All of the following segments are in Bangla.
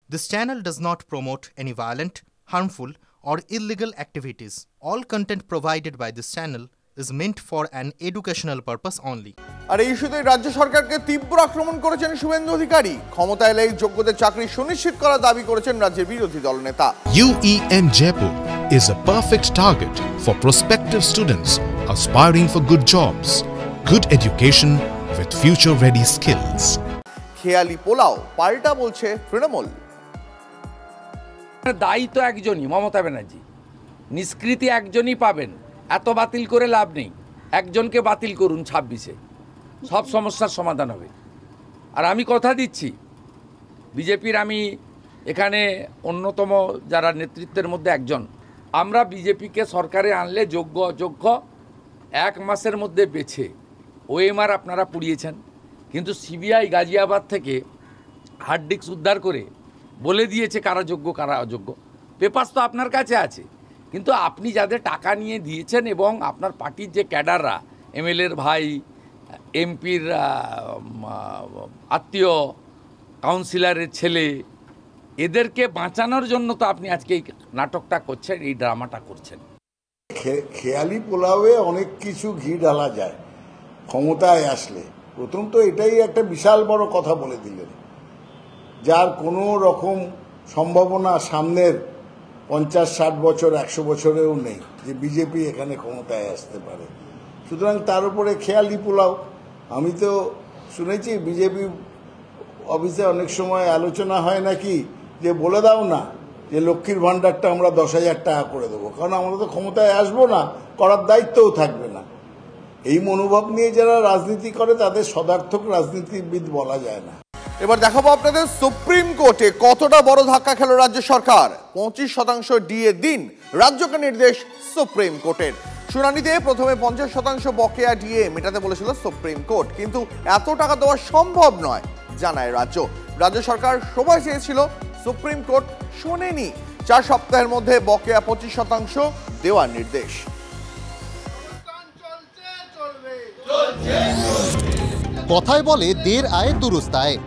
This channel does not promote any violent, harmful, or illegal activities. All content provided by this channel is meant for an educational purpose only. আর এই ইস্যুতে রাজ্য সরকারকে তীব্র আক্রমণ করেছেন শুভেন্দু অধিকারী। ক্ষমতা এলে যোগ্যদের চাকরি সুনিশ্চিত করার দাবি করেছেন রাজ্যের বিরোধী দলনেতা। UEN Jaipur is a perfect target for prospective students aspiring for good jobs, good education with future-ready skills. খেয়ালি পোলাও পাল্টা বলছে তৃণমূল। দায়ী তো একজনই, মমতা ব্যানার্জি। নিষ্কৃতি একজনই পাবেন, এত বাতিল করে লাভ নেই। একজনকে বাতিল করুন 26-এ, সব সমস্যার সমাধান হবে। আর আমি কথা দিচ্ছি, বিজেপির আমি এখানে অন্যতম যারা নেতৃত্বের মধ্যে একজন, আমরা বিজেপিকে সরকারে আনলে যোগ্য অযোগ্য 1 মাসের মধ্যে বেছে ওএমআর আপনারা পুড়িয়েছেন, কিন্তু সিবিআই গাজিয়াবাদ থেকে হার্ড ডিস্ক উদ্ধার করে বলে দিয়েছে কারা যোগ্য কারা অযোগ্য। পেপারস তো আপনার কাছে আছে, কিন্তু আপনি যাদের টাকা নিয়ে দিয়েছেন এবং আপনার পার্টির যে ক্যাডাররা, এমএলএর ভাই, এমপির আত্মীয়, কাউন্সিলরের ছেলে, এদেরকে বাঁচানোর জন্য তো আপনি আজকে এই নাটকটা করছেন, এই ড্রামাটা করছেন। খেয়ালি পোলাওয়ে অনেক কিছু ঘি ঢালা যায় ক্ষমতায় আসলে। প্রথম তো এটাই একটা বিশাল বড় কথা বলে দিলেন, যার কোনো রকম সম্ভাবনা সামনের 50-60 বছর 100 বছরেও নেই যে বিজেপি এখানে ক্ষমতায় আসতে পারে। সুতরাং তার উপরে খেয়ালি পোলাও। আমি তো শুনেছি বিজেপি অফিসে অনেক সময় আলোচনা হয় নাকি যে বলে দাও না যে লক্ষ্মীর ভাণ্ডারটা আমরা 10,000 টাকা করে দেবো, কারণ আমরা তো ক্ষমতায় আসবো না, করার দায়িত্বও থাকবে না। এই মনোভাব নিয়ে যারা রাজনীতি করে তাদের সদার্থক রাজনীতিবিদ বলা যায় না। এবার দেখাবো আপনাদের সুপ্রিম কোর্টে কতটা বড় ধাক্কা খেল রাজ্য সরকার। 25% ডিএ দিন রাজ্যকে নির্দেশ সুপ্রিম কোর্টের। শুনানিতে প্রথমে 50% বকেয়া ডিএ মেটাতে বলেছিল সুপ্রিম কোর্ট, কিন্তু এত টাকা দেওয়া সম্ভব নয় জানায় রাজ্য সরকার সময় চেয়েছিল, সুপ্রিম কোর্ট শোনেনি। 4 সপ্তাহের মধ্যে বকেয়া 25% দেওয়ার নির্দেশ। কথায় বলে দের আয় দুরুস্ত আয়।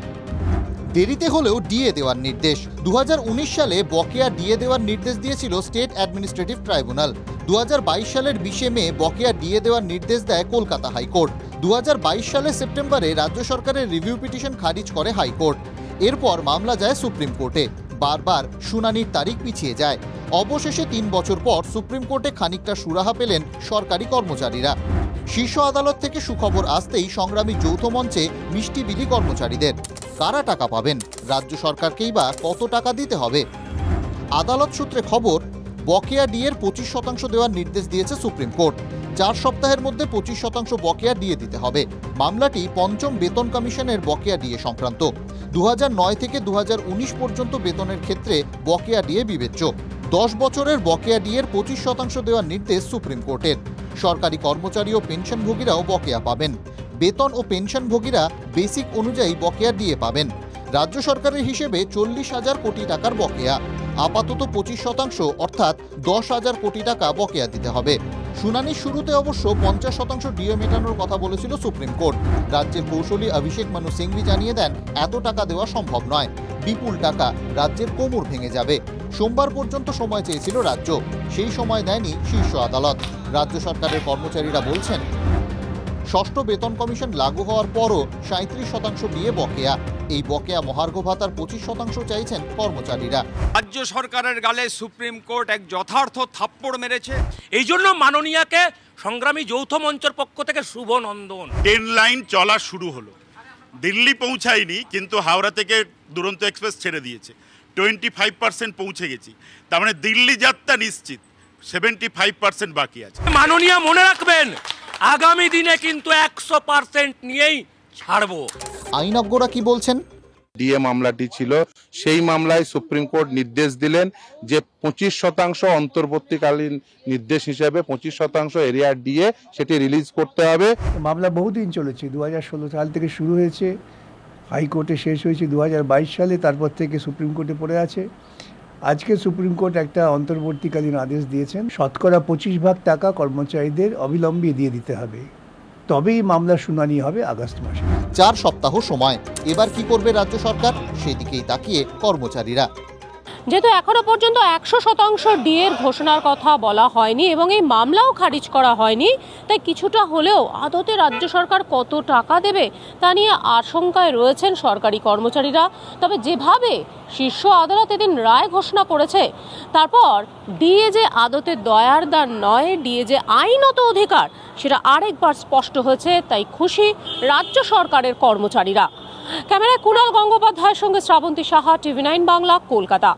দেরিতে হলেও ডিএ দেওয়ার নির্দেশ। 2019 সালে বকেয়া ডিএ দেওয়ার নির্দেশ দিয়েছিল স্টেট অ্যাডমিনিস্ট্রেটিভ ট্রাইব্যুনাল। 2022 সালের 20 মে বকেয়া ডিএ দেওয়ার নির্দেশ দেয় কলকাতা হাইকোর্ট। 2022 সালের সেপ্টেম্বরে রাজ্য সরকারের রিভিউ পিটিশন খারিজ করে হাইকোর্ট। এরপর মামলা যায় সুপ্রিম কোর্টে। বারবার শুনানির তারিখ পিছিয়ে যায়। অবশেষে 3 বছর পর সুপ্রিম কোর্টে খানিকটা সুরাহা পেলেন সরকারি কর্মচারীরা। শীর্ষ আদালত থেকে সুখবর আসতেই সংগ্রামী যৌথ মঞ্চে মিষ্টি বিলি কর্মচারীদের। কারা টাকা পাবেন, রাজ্য সরকারকেই বা কত টাকা দিতে হবে? আদালত সূত্রে খবর, বকেয়া ডিএর 25% দেওয়ার নির্দেশ দিয়েছে সুপ্রিম কোর্ট। 4 সপ্তাহের মধ্যে 25% বকেয়া ডিএ দিতে হবে। মামলাটি 5ম বেতন কমিশনের বকেয়া ডিএ সংক্রান্ত। 2009 থেকে 2019 পর্যন্ত বেতনের ক্ষেত্রে বকেয়া ডিএ বিবেচ্য। 10 বছরের বকেয়া ডিএর 25% দেওয়ার নির্দেশ সুপ্রিম কোর্টের। সরকারি কর্মচারী ও পেনশনভোগীরাও বকেয়া পাবেন। বেতন ও পেনশনভোগীরা বেসিক অনুযায়ী বকেয়া ডিএ পাবেন। রাজ্য সরকারের হিসেবে 40,000 কোটি টাকার বকেয়া। আপাতত 25% অর্থাৎ 10,000 কোটি টাকা বকেয়া দিতে হবে। শুনানির শুরুতে অবশ্য 50% ডিএ মেটানোর কথা বলেছিল সুপ্রিম কোর্ট। রাজ্যের কৌশলী অভিষেক মানু সিংভি জানিয়ে দেন, এত টাকা দেওয়া সম্ভব নয়, বিপুল টাকা, রাজ্যের কোমর ভেঙে যাবে। সোমবার পর্যন্ত সময় চেয়েছিল রাজ্য, সেই সময় দেয়নি শীর্ষ আদালত। রাজ্য সরকারের কর্মচারীরা বলছেন, 6ষ্ঠ বেতন কমিশন লাগু হওয়ার পরও 37% ডিএ বকেয়া। এই বকেয়া মহার্ঘ ভাতার 25% চাইছেন কর্মচারীরা। রাজ্য সরকারের গালে সুপ্রিম কোর্ট এক যথার্থ থাপ্পড় মেরেছে। এই জন্য মাননীয়াকে সংগ্রামী যৌথ মঞ্চের পক্ষ থেকে শুভ নন্দন। ট্রেন লাইন চলা শুরু হলো, দিল্লি পৌঁছায়নি, কিন্তু হাওড়া থেকে দুরন্ত এক্সপ্রেস ছেড়ে দিয়েছে। 25% পৌঁছে গেছি, তার মানে দিল্লি যাত্রা নিশ্চিত। 75% বাকি আছে। মাননীয়া মনে রাখবেন, আগামী দিনে কিন্তু 100% নিয়েই ছাড়বো। আইনজ্ঞরা কি বলছেন? ডিএ মামলাটি ছিল, সেই মামলায় সুপ্রিম কোর্ট নির্দেশ দিলেন যে 25% অন্তর্বর্তীকালীন নির্দেশ হিসেবে 25% এরিয়া ডিএ সেটি রিলিজ করতে হবে। মামলা বহুদিন চলেছে, 2016 সাল থেকে শুরু হয়েছে, হাইকোর্টে শেষ হয়েছে 2022 সালে, তারপর থেকে সুপ্রিম কোর্টে পড়ে আছে। আজকে সুপ্রিম কোর্ট একটা অন্তর্বর্তীকালীন আদেশ দিয়েছেন, শতকরা 25% টাকা কর্মচারীদের অবিলম্বে দিয়ে দিতে হবে। তবেই মামলার শুনানি হবে আগস্ট মাসে। 4 সপ্তাহ সময়, এবার কি করবে রাজ্য সরকার, সেদিকেই তাকিয়ে কর্মচারীরা। যেহেতু এখনো পর্যন্ত 100% ডিএর ঘোষণার কথা বলা হয়নি এবং এই মামলাও খারিজ করা হয়নি, তাই কিছুটা হলেও আদতে রাজ্য সরকার কত টাকা দেবে তা নিয়ে আশঙ্কায় রয়েছেন সরকারি কর্মচারীরা। তবে যেভাবে শীর্ষ আদালত এদিন রায় ঘোষণা করেছে, তারপর ডিএ যে আদতে দয়ার দান নয়, ডিএ যে আইনত অধিকার, সেটা আরেকবার স্পষ্ট হয়েছে। তাই খুশি রাজ্য সরকারের কর্মচারীরা। ক্যামেরায় কুণাল গঙ্গোপাধ্যায়ের সঙ্গে শ্রাবন্তী সাহা, TV9 বাংলা, কলকাতা।